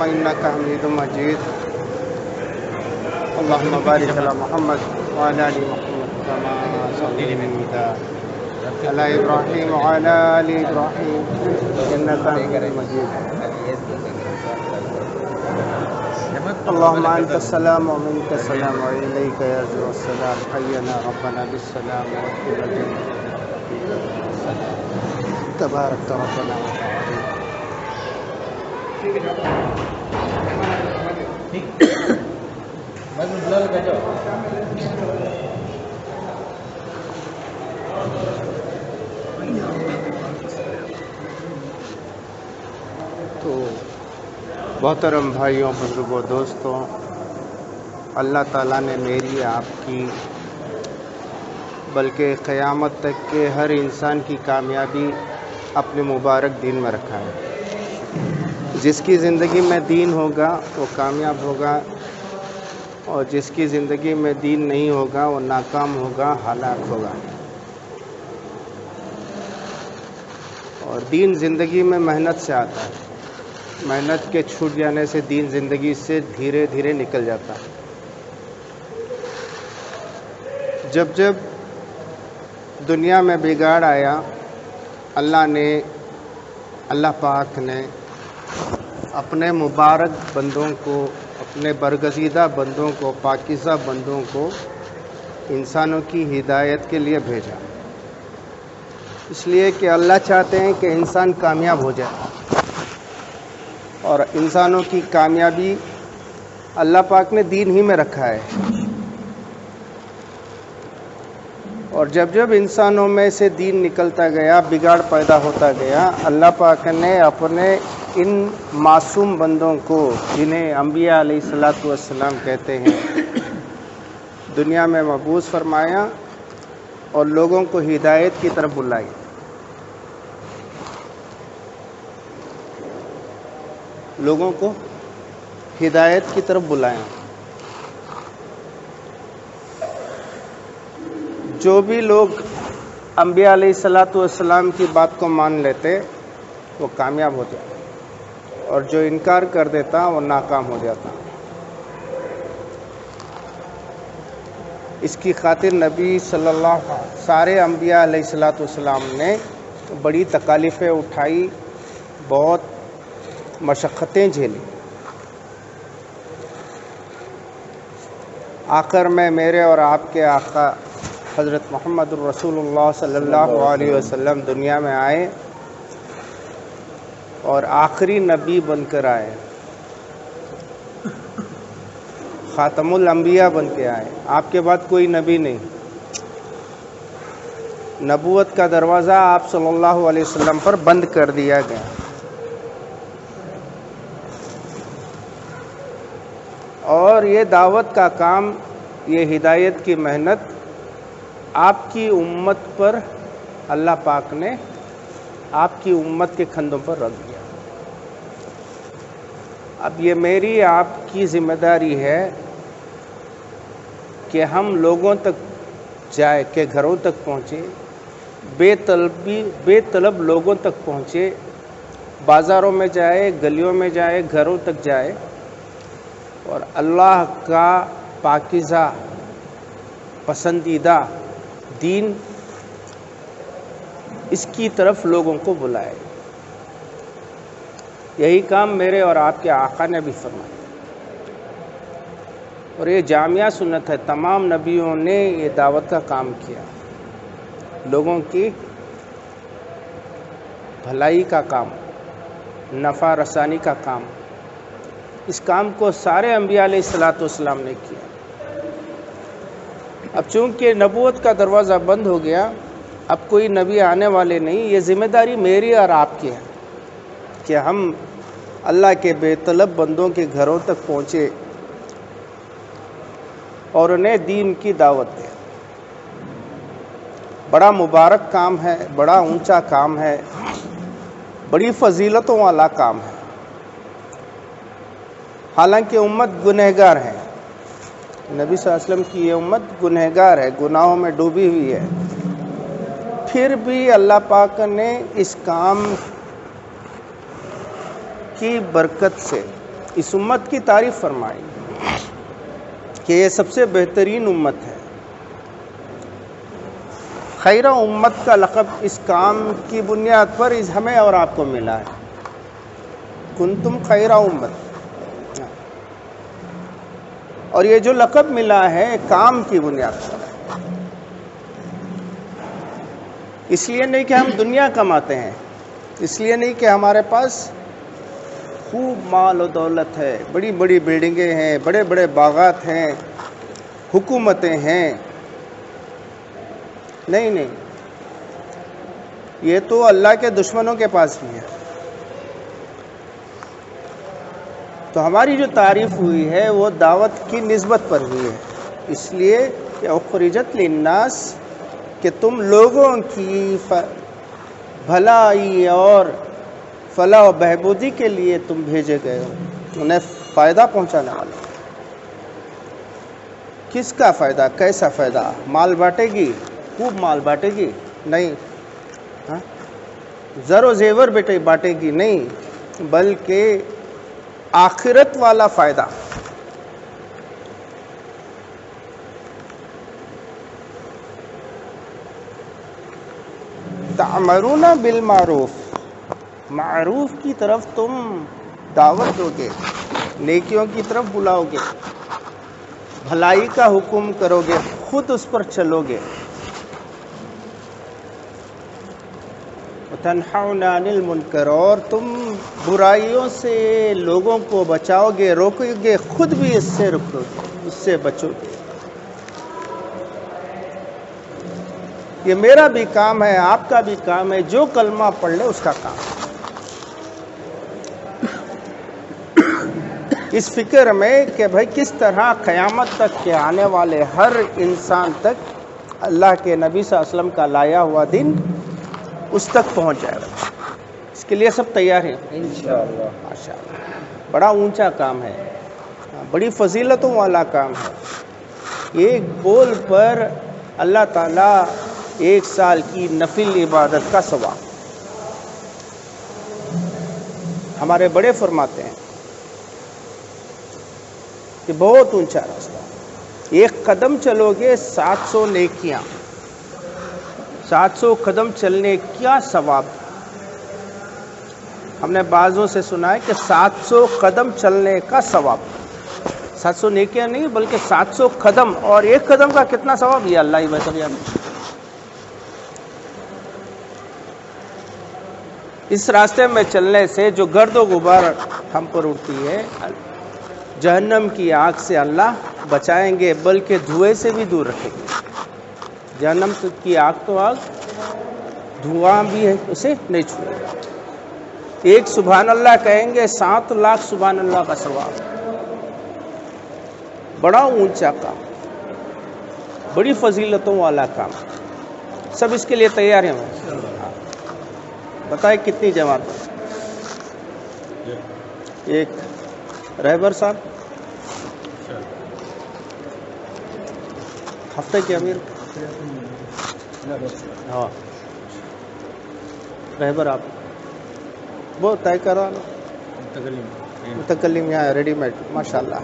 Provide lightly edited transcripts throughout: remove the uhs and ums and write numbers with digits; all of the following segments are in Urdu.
اللهم إنك حميد مجيد اللهم بارك على محمد وعلى آل محمد كما صليت على إبراهيم وعلى آل إبراهيم إنك حميد مجيد اللهم أنت السلام ومنك السلام وإليك يرجع السلام حينا ربنا بالسلام وادخلنا الجنة تبارك ربنا وتعالى. تو محترم بھائیوں بزرگوں دوستوں، اللہ تعالیٰ نے میری آپ کی بلکہ قیامت تک کے ہر انسان کی کامیابی اپنے مبارک دین میں رکھا ہے. جس کی زندگی میں دین ہوگا وہ کامیاب ہوگا، اور جس کی زندگی میں دین نہیں ہوگا وہ ناکام ہوگا، ہلاک ہوگا. اور دین زندگی میں محنت سے آتا ہے. محنت کے چھوٹ جانے سے دین زندگی سے دھیرے دھیرے نکل جاتا ہے. جب جب دنیا میں بگاڑ آیا، اللہ پاک نے اپنے مبارک بندوں کو، اپنے برگزیدہ بندوں کو، پاکیزہ بندوں کو انسانوں کی ہدایت کے لیے بھیجا. اس لیے کہ اللہ چاہتے ہیں کہ انسان کامیاب ہو جائے، اور انسانوں کی کامیابی اللہ پاک نے دین ہی میں رکھا ہے. اور جب جب انسانوں میں سے دین نکلتا گیا، بگاڑ پیدا ہوتا گیا، اللہ پاک نے اپنے ان معصوم بندوں کو، جنہیں انبیاء علیہ السلام کہتے ہیں، دنیا میں مبعوث فرمایا اور لوگوں کو ہدایت کی طرف بلائی. لوگوں کو ہدایت کی طرف بلایا. جو بھی لوگ انبیاء علیہ السلام کی بات کو مان لیتے وہ کامیاب ہوتے، اور جو انکار کر دیتا وہ ناکام ہو جاتا. اس کی خاطر نبی صلی اللہ علیہ وسلم، سارے انبیاء علیہ السلام نے بڑی تکالیفیں اٹھائی، بہت مشقتیں جھیلی. آخر میں میرے اور آپ کے آقا حضرت محمد الرسول اللہ صلی اللہ علیہ وسلم دنیا میں آئے اور آخری نبی بن کر آئے، خاتم الانبیاء بن کے آئے. آپ کے بعد کوئی نبی نہیں. نبوت کا دروازہ آپ صلی اللہ علیہ وسلم پر بند کر دیا گیا. اور یہ دعوت کا کام، یہ ہدایت کی محنت آپ کی امت پر اللہ پاک نے آپ کی امت کے کندھوں پر رکھ دیا. اب یہ میری آپ کی ذمہ داری ہے کہ ہم لوگوں تک جائے، کہ گھروں تک پہنچے، بے طلب لوگوں تک پہنچے، بازاروں میں جائے، گلیوں میں جائے، گھروں تک جائے، اور اللہ کا پاکیزہ پسندیدہ دین، اس کی طرف لوگوں کو بلائے. یہی کام میرے اور آپ کے آقا نے بھی فرمایا، اور یہ جامعہ سنت ہے. تمام نبیوں نے یہ دعوت کا کام کیا، لوگوں کی بھلائی کا کام، نفع رسانی کا کام. اس کام کو سارے انبیاء علیہ السلام نے کیا. اب چونکہ نبوت کا دروازہ بند ہو گیا، اب کوئی نبی آنے والے نہیں. یہ ذمہ داری میری اور آپ کی ہے کہ ہم اللہ کے بے طلب بندوں کے گھروں تک پہنچے اور انہیں دین کی دعوت دیں. بڑا مبارک کام ہے، بڑا اونچا کام ہے، بڑی فضیلتوں والا کام ہے. حالانکہ امت گنہگار ہے، نبی صلی اللہ علیہ وسلم کی یہ امت گنہگار ہے، گناہوں میں ڈوبی ہوئی ہے. پھر بھی اللہ پاک نے اس کام کی برکت سے، اس امت کی تعریف فرمائی کہ یہ سب سے بہترین امت ہے. خیر امت کا لقب اس کام کی بنیاد پر ہمیں اور آپ کو ملا ہے. کنتم خیر امت، اور یہ جو لقب ملا ہے کام کی بنیاد پر، اس لیے نہیں کہ ہم دنیا کماتے ہیں، اس لیے نہیں کہ ہمارے پاس خوب مال و دولت ہے، بڑی بڑی بلڈنگیں ہیں، بڑے بڑے باغات ہیں، حکومتیں ہیں. نہیں، یہ تو اللہ کے دشمنوں کے پاس بھی ہے. تو ہماری جو تعریف ہوئی ہے وہ دعوت کی نسبت پر ہوئی ہے، اس لیے کہ اخرجت للناس، کہ تم لوگوں کی بھلائی اور فلاح و بہبودی کے لیے تم بھیجے گئے ہو، انہیں فائدہ پہنچانے والے. کس کا فائدہ؟ کیسا فائدہ؟ مال بانٹے گی، خوب مال بانٹے گی؟ نہیں. زر و زیور بانٹے گی؟ نہیں، بلکہ آخرت والا فائدہ. تعمرون بالمعروف، معروف کی طرف تم دعوت دو گے، نیکیوں کی طرف بلاؤ گے، بھلائی کا حکم کرو گے، خود اس پر چلو گے. وتنہون عن المنکر، اور تم برائیوں سے لوگوں کو بچاؤ گے، روکو گے، خود بھی اس سے رکو گے، اس سے بچو گے. یہ میرا بھی کام ہے، آپ کا بھی کام ہے، جو کلمہ پڑھ لے اس کا کام ہے. اس فکر میں کہ بھائی کس طرح قیامت تک کے آنے والے ہر انسان تک اللہ کے نبی صلی اللہ علیہ وسلم کا لایا ہوا دن اس تک پہنچ جائے گا. اس کے لیے سب تیار ہیں انشاءاللہ. ماشاءاللہ، بڑا اونچا کام ہے، بڑی فضیلتوں والا کام ہے. ایک بول پر اللہ تعالیٰ 1 سال کی نفل عبادت کا ثواب. ہمارے بڑے فرماتے ہیں کہ بہت اونچا راستہ، 1 قدم چلو گے 700 نیکیاں، 700 قدم چلنے کیا ثواب. ہم نے بعضوں سے سنا ہے کہ 700 قدم چلنے کا ثواب، 700 نیکیاں نہیں بلکہ 700 قدم، اور 1 قدم کا کتنا ثواب یہ اللہ ہی بہتر جانتا. اس راستے میں چلنے سے جو گرد و غبار ہم پر اٹھتی ہے، جہنم کی آگ سے اللہ بچائیں گے، بلکہ دھوئے سے بھی دور رکھیں گے. جہنم کی آگ تو آگ، دھواں بھی ہے، اسے نہیں چھوئے گا. 1 سبحان اللہ کہیں گے 7 لاکھ سبحان اللہ کا ثواب. بڑا اونچا کام، بڑی فضیلتوں والا کام. سب اس کے لیے تیار ہیں. بتائیں کتنی جماعت؟ 1. رہبر صاحب ہفتے کے امیر؟ ہاں، رہبر آپ وہ طے کرا لو. متکلم یہاں ریڈی میڈ ماشاءاللہ.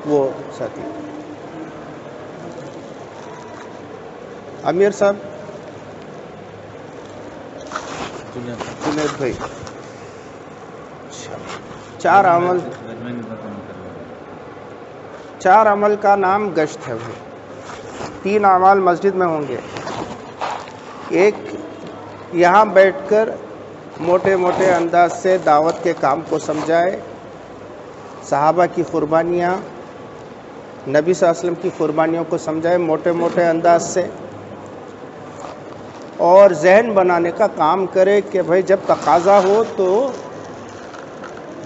وہ ساتھی امیر صاحب، جنید بھائی. 4 عمل کا نام گشت ہے بھائی. 3 اعمال مسجد میں ہوں گے. ایک یہاں بیٹھ کر موٹے موٹے انداز سے دعوت کے کام کو سمجھائے، صحابہ کی قربانیاں، نبی صلی اللہ علیہ وسلم کی قربانیوں کو سمجھائے موٹے موٹے انداز سے، اور ذہن بنانے کا کام کرے کہ بھائی جب تقاضا ہو تو،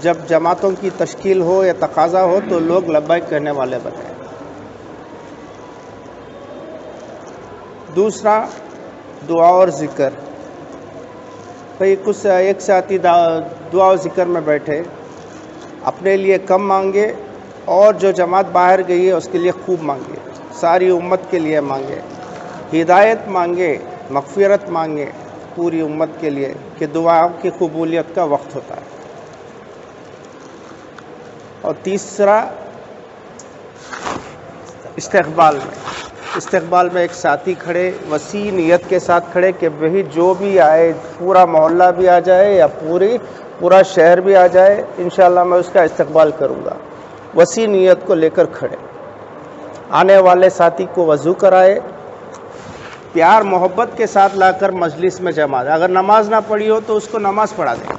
جب جماعتوں کی تشکیل ہو یا تقاضا ہو تو لوگ لبیک کہنے والے بنیں. دوسرا دعا اور ذکر. بھئی کچھ ایک ساتھی دعا و ذکر میں بیٹھے، اپنے لیے کم مانگے اور جو جماعت باہر گئی ہے اس کے لیے خوب مانگے، ساری امت کے لیے مانگے، ہدایت مانگے، مغفرت مانگے پوری امت کے لیے، کہ دعا کی قبولیت کا وقت ہوتا ہے. اور تیسرا استقبال میں ایک ساتھی کھڑے، وسیع نیت کے ساتھ کھڑے کہ وہی جو بھی آئے، پورا محلہ بھی آ جائے یا پورا شہر بھی آ جائے، انشاءاللہ میں اس کا استقبال کروں گا، وسیع نیت کو لے کر کھڑے۔ آنے والے ساتھی کو وضو کرائے، پیار محبت کے ساتھ لا کر مجلس میں جمع دے، اگر نماز نہ پڑھی ہو تو اس کو نماز پڑھا دیں،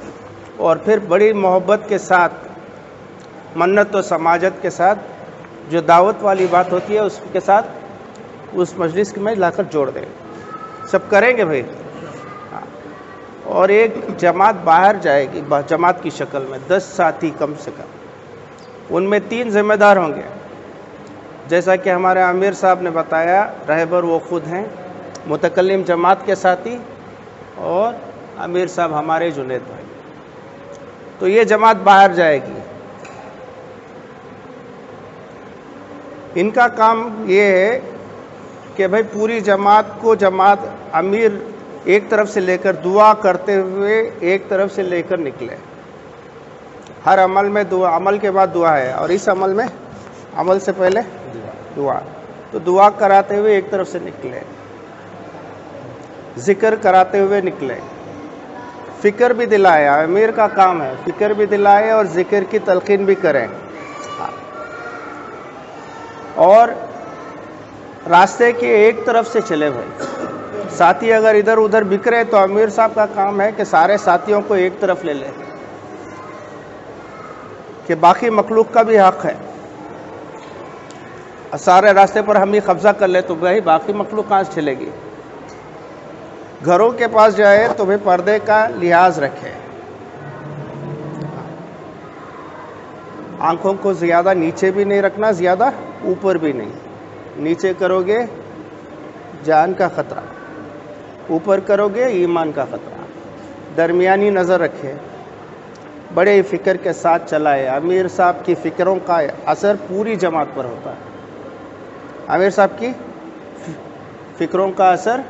اور پھر بڑی محبت کے ساتھ، منت و سماجت کے ساتھ جو دعوت والی بات ہوتی ہے اس کے ساتھ اس مجلس میں لا کر جوڑ دیں۔ سب کریں گے بھائی؟ اور ایک جماعت باہر جائے گی جماعت کی شکل میں، 10 ساتھی کم سے کم، ان میں 3 ذمہ دار ہوں گے، جیسا کہ ہمارے امیر صاحب نے بتایا، رہبر وہ خود ہیں، متکلم جماعت کے ساتھی، اور امیر صاحب ہمارے جنید بھائی۔ تو یہ جماعت باہر جائے گی، ان کا کام یہ ہے کہ بھائی پوری جماعت کو امیر ایک طرف سے لے کر دعا کرتے ہوئے ایک طرف سے لے کر نکلے۔ ہر عمل میں دعا، عمل کے بعد دعا ہے، اور اس عمل میں عمل سے پہلے دعا، تو دعا کراتے ہوئے ایک طرف سے نکلے، ذکر کراتے ہوئے نکلے، فکر بھی دلائے، امیر کا کام ہے فکر بھی دلائے اور ذکر کی تلقین بھی کریں، اور راستے کے ایک طرف سے چلے بھائی۔ ساتھی اگر ادھر ادھر بکھرے تو امیر صاحب کا کام ہے کہ سارے ساتھیوں کو ایک طرف لے لے، کہ باقی مخلوق کا بھی حق ہے، سارے راستے پر ہم ہی قبضہ کر لے تو بھائی باقی مخلوق کہاں سے چلے گی۔ گھروں کے پاس جائے تو بھائی پردے کا لحاظ رکھے، آنکھوں کو زیادہ نیچے بھی نہیں رکھنا، زیادہ اوپر بھی نہیں، نیچے کرو گے جان کا خطرہ، اوپر کرو گے ایمان کا خطرہ، درمیانی نظر رکھے، بڑے فکر کے ساتھ چلائے۔ امیر صاحب کی فکروں کا اثر پوری جماعت پر ہوتا ہے، امیر صاحب کی فکروں کا اثر